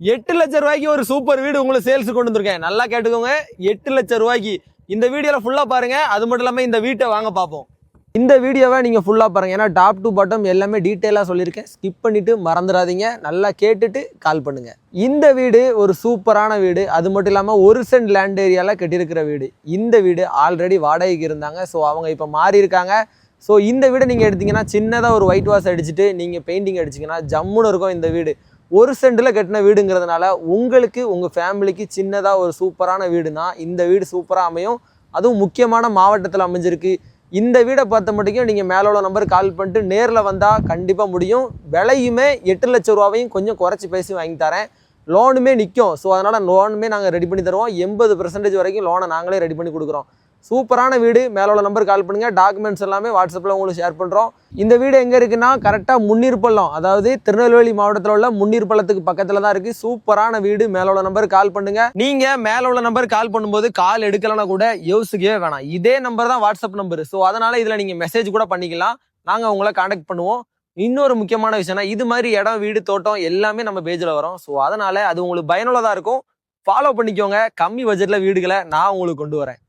8 லட்சம் ரூபாய்க்கு ஒரு சூப்பர் வீடு உங்களுக்கு சேல்ஸ் கொண்டு வந்திருக்கேன். நல்லா கேட்டுக்கோங்க. 8 லட்சம் ரூபாய்க்கு இந்த வீடியோல ஃபுல்லா பாருங்க. அது மட்டும் இல்லாம இந்த வீட்டை வாங்க பார்ப்போம். இந்த வீடியோவை நீங்க ஃபுல்லா பாருங்க. ஏன்னா டாப் டு பாட்டம் எல்லாமே டீட்டெயிலா சொல்லியிருக்கேன். ஸ்கிப் பண்ணிட்டு மறந்துடாதீங்க. நல்லா கேட்டுட்டு கால் பண்ணுங்க. இந்த வீடு ஒரு சூப்பரான வீடு. அது மட்டும் இல்லாம 1 சென்ட் லேண்ட் ஏரியால கட்டியிருக்கிற வீடு. இந்த வீடு ஆல்ரெடி வாடகைக்கு இருந்தாங்க. ஸோ அவங்க இப்போ மாறி இருக்காங்க. ஸோ இந்த வீடை நீங்க எடுத்தீங்கன்னா சின்னதா ஒரு ஒயிட் வாஷ் அடிச்சுட்டு நீங்க பெயிண்டிங் அடிச்சிங்கன்னா ஜம்முன்னு இருக்கும் இந்த வீடு. 1 சென்ட்ல கட்டின வீடுங்கிறதுனால உங்களுக்கு உங்க ஃபேமிலிக்கு சின்னதா ஒரு சூப்பரான வீடுனா இந்த வீடு சூப்பரா அமையும். அதுவும் முக்கியமான மாவட்டத்தில் அமைஞ்சிருக்கு. இந்த வீடை பார்த்த மட்டும் நீங்க மேல உள்ள நம்பருக்கு கால் பண்ணிட்டு நேரில் வந்தா கண்டிப்பா முடியும். விலையுமே 8 லட்சம் ரூபாவையும் கொஞ்சம் குறைச்சி பேசி வாங்கி தரேன். லோனுமே நிற்கும். ஸோ அதனால லோனுமே நாங்கள் ரெடி பண்ணி தருவோம். 80% வரைக்கும் லோனை நாங்களே ரெடி பண்ணி கொடுக்குறோம். சூப்பரான வீடு. மேல உள்ள நம்பருக்கு கால் பண்ணுங்க. டாக்குமெண்ட்ஸ் எல்லாமே வாட்ஸ்அப்பில் உங்களுக்கு ஷேர் பண்ணுறோம். இந்த வீடு எங்கே இருக்குன்னா கரெக்டாக முன்னீர்பள்ளம், அதாவது திருநெல்வேலி மாவட்டத்தில் உள்ள முன்னீர்பள்ளத்துக்கு பக்கத்தில் தான் இருக்குது. சூப்பரான வீடு. மேல உள்ள நம்பருக்கு கால் பண்ணுங்க. நீங்கள் மேல உள்ள நம்பருக்கு கால் பண்ணும்போது கால் எடுக்கலன்னா கூட யோசிக்கவே வேணாம். இதே நம்பர் தான் வாட்ஸ்அப் நம்பர். ஸோ அதனால இதில் நீங்கள் மெசேஜ் கூட பண்ணிக்கலாம். நாங்கள் உங்களை கான்டாக்ட் பண்ணுவோம். இன்னொரு முக்கியமான விஷயம்னா இது மாதிரி இடம், வீடு, தோட்டம் எல்லாமே நம்ம பேஜில் வரும். ஸோ அதனால அது உங்களுக்கு பயனுள்ளதாக இருக்கும். ஃபாலோ பண்ணிக்கோங்க. கம்மி பட்ஜெட்டில் வீடுகளை நான் உங்களுக்கு கொண்டு வரேன்.